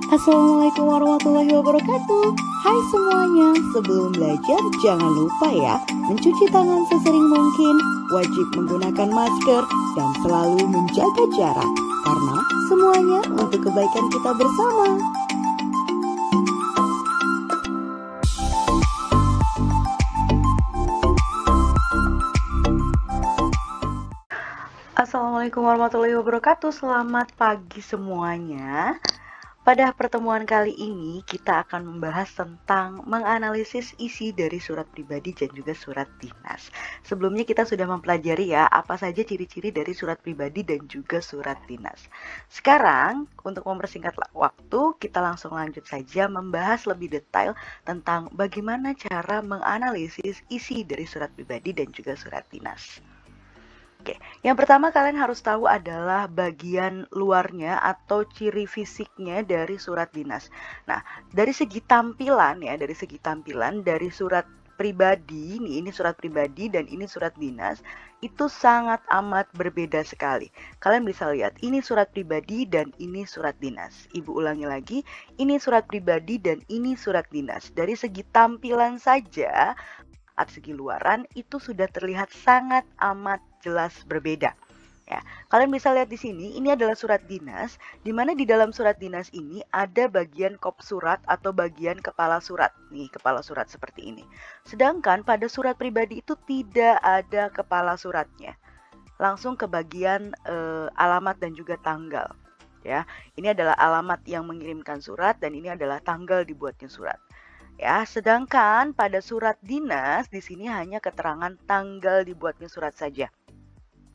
Assalamualaikum warahmatullahi wabarakatuh. Hai semuanya, sebelum belajar jangan lupa ya mencuci tangan sesering mungkin, wajib menggunakan masker, dan selalu menjaga jarak. Karena semuanya untuk kebaikan kita bersama. Assalamualaikum warahmatullahi wabarakatuh. Selamat pagi semuanya. Pada pertemuan kali ini kita akan membahas tentang menganalisis isi dari surat pribadi dan juga surat dinas. Sebelumnya kita sudah mempelajari ya apa saja ciri-ciri dari surat pribadi dan juga surat dinas. Sekarang untuk mempersingkat waktu kita langsung lanjut saja membahas lebih detail tentang bagaimana cara menganalisis isi dari surat pribadi dan juga surat dinas. Oke, yang pertama kalian harus tahu adalah bagian luarnya atau ciri fisiknya dari surat dinas. Nah, dari segi tampilan ya, dari surat pribadi, ini surat pribadi dan ini surat dinas, itu sangat amat berbeda sekali. Kalian bisa lihat, ini surat pribadi dan ini surat dinas. Ibu ulangi lagi, ini surat pribadi dan ini surat dinas. Dari segi tampilan saja, atau segi luaran itu sudah terlihat sangat amat jelas berbeda. Ya, kalian bisa lihat di sini, ini adalah surat dinas, di mana di dalam surat dinas ini ada bagian kop surat atau bagian kepala surat. Nih, kepala surat seperti ini. Sedangkan pada surat pribadi itu tidak ada kepala suratnya. Langsung ke bagian alamat dan juga tanggal. Ya, ini adalah alamat yang mengirimkan surat dan ini adalah tanggal dibuatnya surat. Ya, sedangkan pada surat dinas di sini hanya keterangan tanggal dibuatnya surat saja.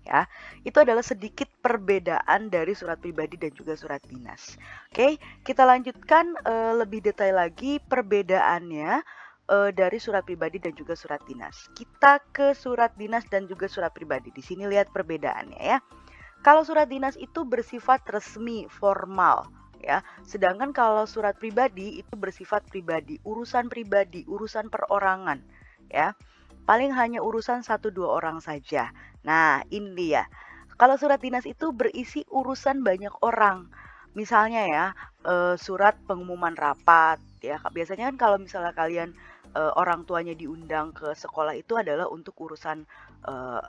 Ya, itu adalah sedikit perbedaan dari surat pribadi dan juga surat dinas. Oke, kita lanjutkan lebih detail lagi perbedaannya dari surat pribadi dan juga surat dinas. Kita ke surat dinas dan juga surat pribadi. Di sini lihat perbedaannya ya. Kalau surat dinas itu bersifat resmi, formal. Ya, sedangkan kalau surat pribadi itu bersifat pribadi, urusan perorangan, ya, paling hanya urusan 1-2 orang saja. Nah, ini dia. Kalau surat dinas itu berisi urusan banyak orang. Misalnya ya, surat pengumuman rapat, ya, biasanya kan kalau misalnya kalian orang tuanya diundang ke sekolah itu adalah untuk urusan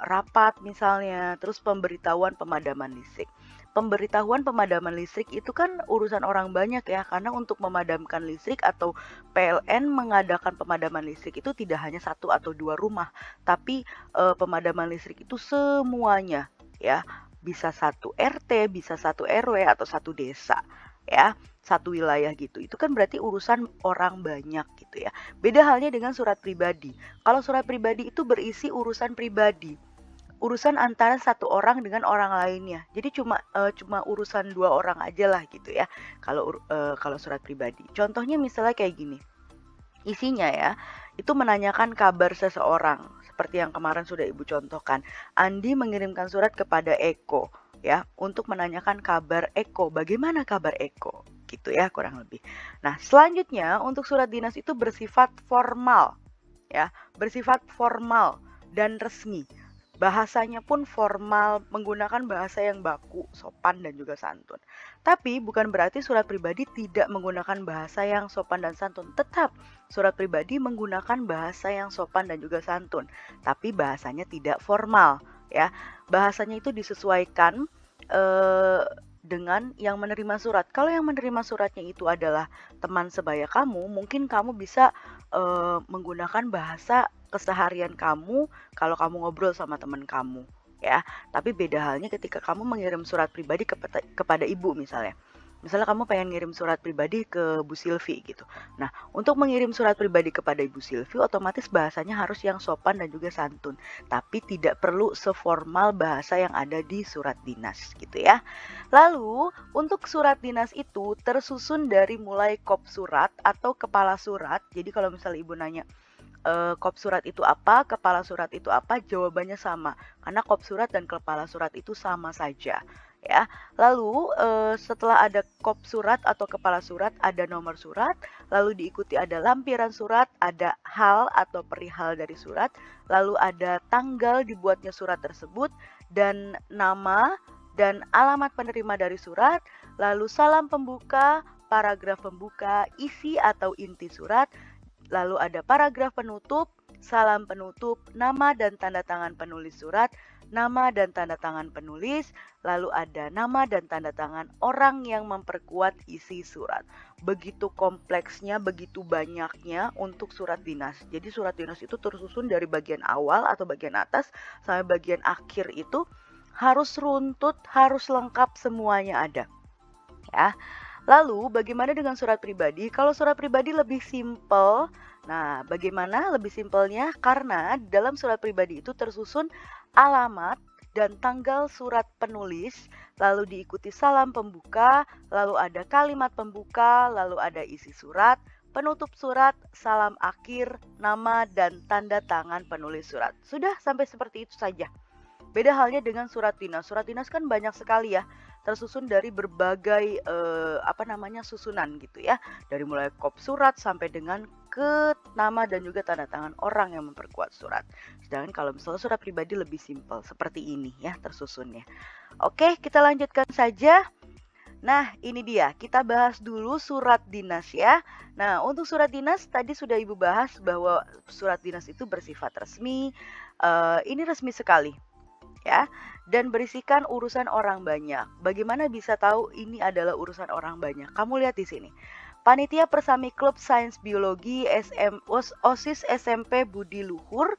rapat misalnya, terus pemberitahuan pemadaman listrik. Pemberitahuan pemadaman listrik itu kan urusan orang banyak ya, karena untuk memadamkan listrik atau PLN mengadakan pemadaman listrik itu tidak hanya 1 atau 2 rumah, tapi pemadaman listrik itu semuanya ya, bisa 1 RT, bisa 1 RW atau 1 desa ya, 1 wilayah gitu. Itu kan berarti urusan orang banyak gitu ya. Beda halnya dengan surat pribadi. Kalau surat pribadi itu berisi urusan pribadi, urusan antara 1 orang dengan orang lainnya. Jadi cuma urusan 2 orang aja lah gitu ya. Kalau surat pribadi. Contohnya misalnya kayak gini. Isinya ya, itu menanyakan kabar seseorang. Seperti yang kemarin sudah Ibu contohkan. Andi mengirimkan surat kepada Eko ya, untuk menanyakan kabar Eko. Bagaimana kabar Eko? Gitu ya kurang lebih. Nah, selanjutnya untuk surat dinas itu bersifat formal ya, bersifat formal dan resmi. Bahasanya pun formal, menggunakan bahasa yang baku, sopan dan juga santun. Tapi bukan berarti surat pribadi tidak menggunakan bahasa yang sopan dan santun. Tetap surat pribadi menggunakan bahasa yang sopan dan juga santun, tapi bahasanya tidak formal ya. Bahasanya itu disesuaikan dengan yang menerima surat. Kalau yang menerima suratnya itu adalah teman sebaya kamu, mungkin kamu bisa menggunakan bahasa keseharian kamu kalau kamu ngobrol sama teman kamu ya. Tapi beda halnya ketika kamu mengirim surat pribadi kepada ibu misalnya. Misalnya kamu pengen ngirim surat pribadi ke Bu Silvi gitu. Nah, untuk mengirim surat pribadi kepada Ibu Silvi otomatis bahasanya harus yang sopan dan juga santun. Tapi tidak perlu seformal bahasa yang ada di surat dinas gitu ya. Lalu, untuk surat dinas itu tersusun dari mulai kop surat atau kepala surat. Jadi kalau misalnya Ibu nanya, kop surat itu apa, kepala surat itu apa, jawabannya sama. Karena kop surat dan kepala surat itu sama saja. Ya, lalu setelah ada kop surat atau kepala surat ada nomor surat, lalu diikuti ada lampiran surat, ada hal atau perihal dari surat, lalu ada tanggal dibuatnya surat tersebut dan nama dan alamat penerima dari surat, lalu salam pembuka, paragraf pembuka, isi atau inti surat, lalu ada paragraf penutup, salam penutup, nama dan tanda tangan penulis surat, nama dan tanda tangan penulis, lalu ada nama dan tanda tangan orang yang memperkuat isi surat. Begitu kompleksnya, begitu banyaknya untuk surat dinas. Jadi surat dinas itu tersusun dari bagian awal atau bagian atas sampai bagian akhir itu harus runtut, harus lengkap, semuanya ada. Ya. Lalu bagaimana dengan surat pribadi? Kalau surat pribadi lebih simple. Nah, bagaimana lebih simpelnya? Karena dalam surat pribadi itu tersusun alamat dan tanggal surat penulis, lalu diikuti salam pembuka, lalu ada kalimat pembuka, lalu ada isi surat, penutup surat, salam akhir, nama dan tanda tangan penulis surat. Sudah sampai seperti itu saja. Beda halnya dengan surat dinas. Surat dinas kan banyak sekali ya, tersusun dari berbagai susunan gitu ya. Dari mulai kop surat sampai dengan ke nama dan juga tanda tangan orang yang memperkuat surat. Sedangkan kalau misalnya surat pribadi lebih simpel seperti ini ya tersusunnya. Oke, kita lanjutkan saja. Nah, ini dia. Kita bahas dulu surat dinas ya. Nah, untuk surat dinas tadi sudah Ibu bahas bahwa surat dinas itu bersifat resmi. Ini resmi sekali. Ya, dan berisikan urusan orang banyak. Bagaimana bisa tahu ini adalah urusan orang banyak? Kamu lihat di sini. Panitia Persami Klub Sains Biologi OSIS SMP Budi Luhur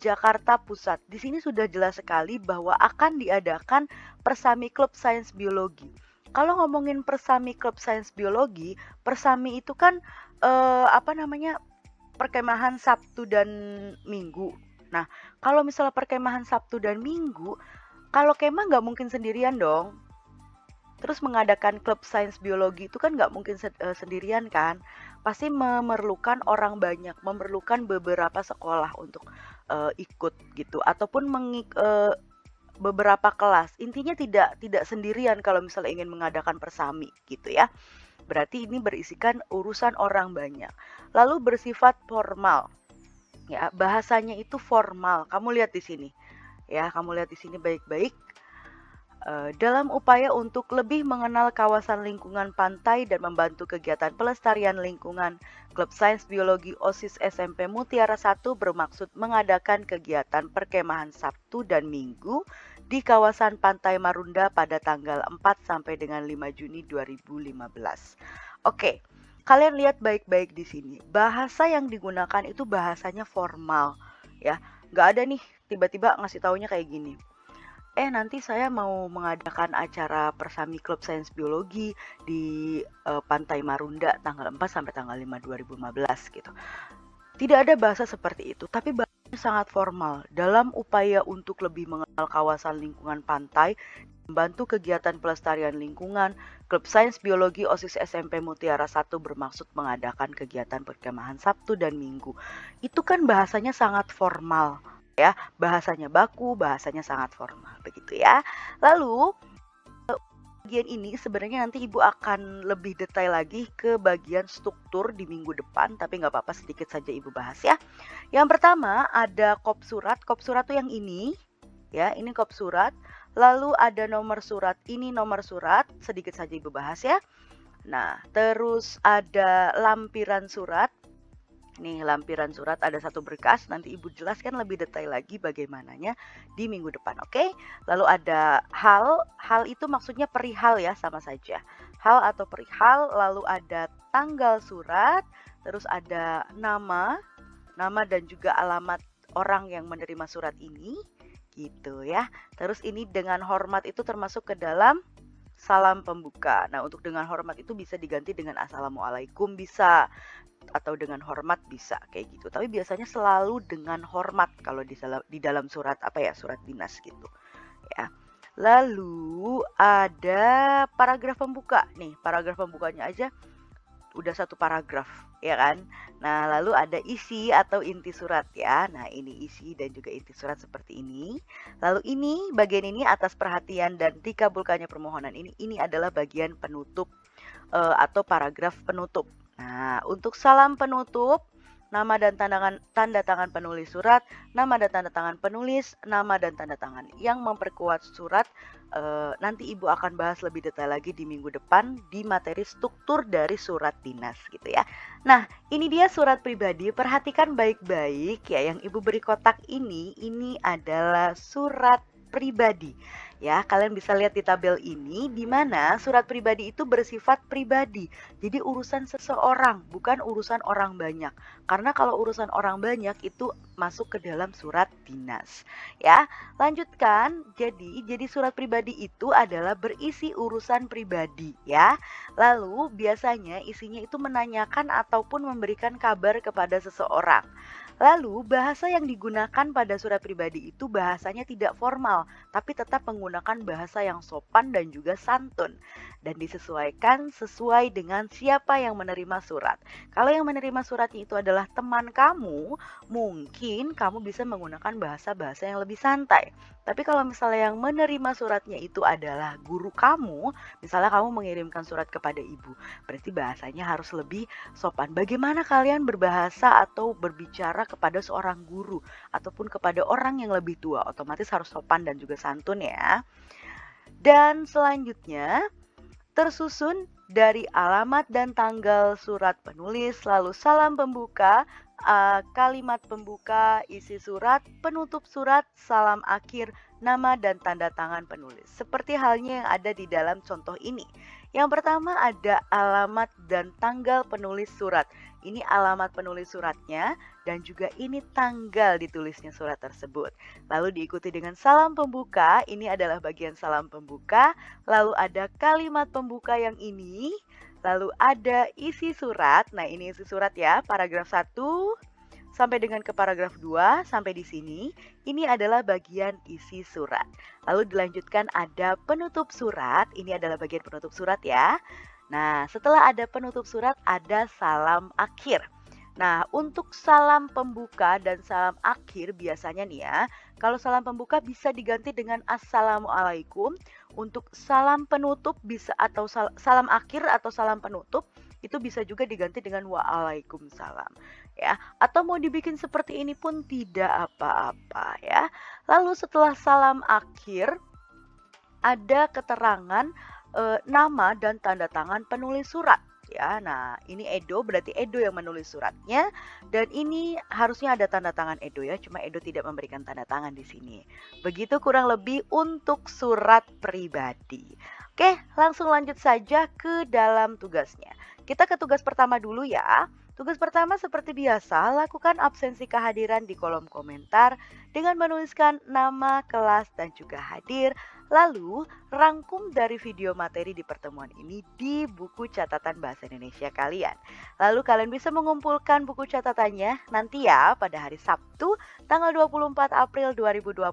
Jakarta Pusat. Di sini sudah jelas sekali bahwa akan diadakan Persami Klub Sains Biologi. Kalau ngomongin Persami Klub Sains Biologi, Persami itu kan perkemahan Sabtu dan Minggu. Nah, kalau misalnya perkemahan Sabtu dan Minggu, kalau kemah nggak mungkin sendirian dong. Terus mengadakan klub sains biologi itu kan nggak mungkin sendirian kan. Pasti memerlukan orang banyak, memerlukan beberapa sekolah untuk ikut gitu. Ataupun beberapa kelas. Intinya tidak sendirian kalau misalnya ingin mengadakan persami gitu ya. Berarti ini berisikan urusan orang banyak. Lalu bersifat formal. Ya, bahasanya itu formal. Kamu lihat di sini. Ya, kamu lihat di sini baik-baik. Dalam upaya untuk lebih mengenal kawasan lingkungan pantai dan membantu kegiatan pelestarian lingkungan, Klub Sains Biologi OSIS SMP Mutiara 1 bermaksud mengadakan kegiatan perkemahan Sabtu dan Minggu di kawasan Pantai Marunda pada tanggal 4 sampai dengan 5 Juni 2015. Oke. Kalian lihat baik-baik di sini. Bahasa yang digunakan itu bahasanya formal, ya. Nggak ada nih tiba-tiba ngasih taunya kayak gini. Nanti saya mau mengadakan acara Persami Klub Sains Biologi di Pantai Marunda tanggal 4 sampai tanggal 5 2015 gitu. Tidak ada bahasa seperti itu, tapi bahasanya sangat formal dalam upaya untuk lebih mengenal kawasan lingkungan pantai. Membantu kegiatan pelestarian lingkungan, Klub Sains Biologi OSIS SMP Mutiara 1 bermaksud mengadakan kegiatan perkemahan Sabtu dan Minggu. Itu kan bahasanya sangat formal, ya. Bahasanya baku, bahasanya sangat formal, begitu ya. Lalu bagian ini sebenarnya nanti Ibu akan lebih detail lagi ke bagian struktur di minggu depan, tapi nggak apa-apa sedikit saja Ibu bahas ya. Yang pertama ada kop surat tuh yang ini, ya, ini kop surat. Lalu ada nomor surat, ini nomor surat, sedikit saja Ibu bahas ya. Nah, terus ada lampiran surat. Nih, lampiran surat ada satu berkas, nanti Ibu jelaskan lebih detail lagi bagaimananya di minggu depan, oke? Lalu ada hal itu maksudnya perihal ya, sama saja. Hal atau perihal, lalu ada tanggal surat, terus ada nama dan juga alamat orang yang menerima surat ini. Gitu ya. Terus ini dengan hormat itu termasuk ke dalam salam pembuka. Nah, untuk dengan hormat itu bisa diganti dengan assalamualaikum bisa, atau dengan hormat bisa kayak gitu. Tapi biasanya selalu dengan hormat kalau di dalam surat surat dinas gitu. Ya. Lalu ada paragraf pembuka. Nih, paragraf pembukanya aja udah satu paragraf, ya kan? Nah, lalu ada isi atau inti surat ya. Nah, ini isi dan juga inti surat seperti ini. Lalu ini, bagian ini atas perhatian dan dikabulkannya permohonan ini adalah bagian penutup atau paragraf penutup. Nah, untuk salam penutup, nama dan tanda tangan penulis surat, nama dan tanda tangan penulis, nama dan tanda tangan. Yang memperkuat surat nanti Ibu akan bahas lebih detail lagi di minggu depan di materi struktur dari surat dinas gitu ya. Nah, ini dia surat pribadi. Perhatikan baik-baik ya, yang Ibu beri kotak ini adalah surat pribadi. Ya, kalian bisa lihat di tabel ini di mana surat pribadi itu bersifat pribadi. Jadi urusan seseorang, bukan urusan orang banyak. Karena kalau urusan orang banyak itu masuk ke dalam surat dinas. Ya, lanjutkan. Jadi surat pribadi itu adalah berisi urusan pribadi ya. Lalu biasanya isinya itu menanyakan ataupun memberikan kabar kepada seseorang. Lalu bahasa yang digunakan pada surat pribadi itu bahasanya tidak formal, tapi tetap menggunakan bahasa yang sopan dan juga santun. Dan disesuaikan sesuai dengan siapa yang menerima surat. Kalau yang menerima suratnya itu adalah teman kamu, mungkin kamu bisa menggunakan bahasa-bahasa yang lebih santai. Tapi kalau misalnya yang menerima suratnya itu adalah guru kamu, misalnya kamu mengirimkan surat kepada ibu, berarti bahasanya harus lebih sopan. Bagaimana kalian berbahasa atau berbicara kepada seorang guru ataupun kepada orang yang lebih tua, otomatis harus sopan dan juga santun ya. Dan selanjutnya tersusun dari alamat dan tanggal surat penulis, lalu salam pembuka, kalimat pembuka, isi surat, penutup surat, salam akhir, nama dan tanda tangan penulis. Seperti halnya yang ada di dalam contoh ini. Yang pertama ada alamat dan tanggal penulis surat. Ini alamat penulis suratnya dan juga ini tanggal ditulisnya surat tersebut. Lalu diikuti dengan salam pembuka, ini adalah bagian salam pembuka. Lalu ada kalimat pembuka yang ini. Lalu ada isi surat, nah ini isi surat ya, paragraf 1 sampai dengan ke paragraf 2 sampai di sini. Ini adalah bagian isi surat. Lalu dilanjutkan ada penutup surat, ini adalah bagian penutup surat ya. Nah, setelah ada penutup surat, ada salam akhir. Nah, untuk salam pembuka dan salam akhir biasanya nih ya, kalau salam pembuka bisa diganti dengan Assalamualaikum. Untuk salam penutup bisa atau salam akhir atau salam penutup itu bisa juga diganti dengan Waalaikumsalam ya. Atau mau dibikin seperti ini pun tidak apa-apa ya. Lalu setelah salam akhir ada keterangan nama dan tanda tangan penulis surat ya. Nah, ini Edo, berarti Edo yang menulis suratnya dan ini harusnya ada tanda tangan Edo ya, cuma Edo tidak memberikan tanda tangan di sini. Begitu kurang lebih untuk surat pribadi. Oke, langsung lanjut saja ke dalam tugasnya. Kita ke tugas pertama dulu ya. Tugas pertama seperti biasa, lakukan absensi kehadiran di kolom komentar dengan menuliskan nama, kelas, dan juga hadir. Lalu, rangkum dari video materi di pertemuan ini di buku catatan Bahasa Indonesia kalian. Lalu kalian bisa mengumpulkan buku catatannya nanti ya pada hari Sabtu tanggal 24 April 2021.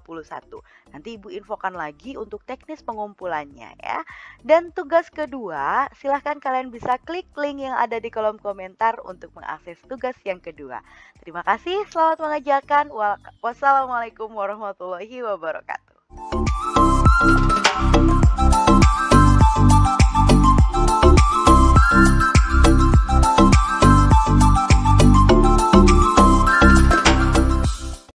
Nanti Ibu infokan lagi untuk teknis pengumpulannya ya. Dan tugas kedua, silahkan kalian bisa klik link yang ada di kolom komentar untuk mengakses tugas yang kedua. Terima kasih, selamat mengerjakan. Wassalamualaikum warahmatullahi wabarakatuh.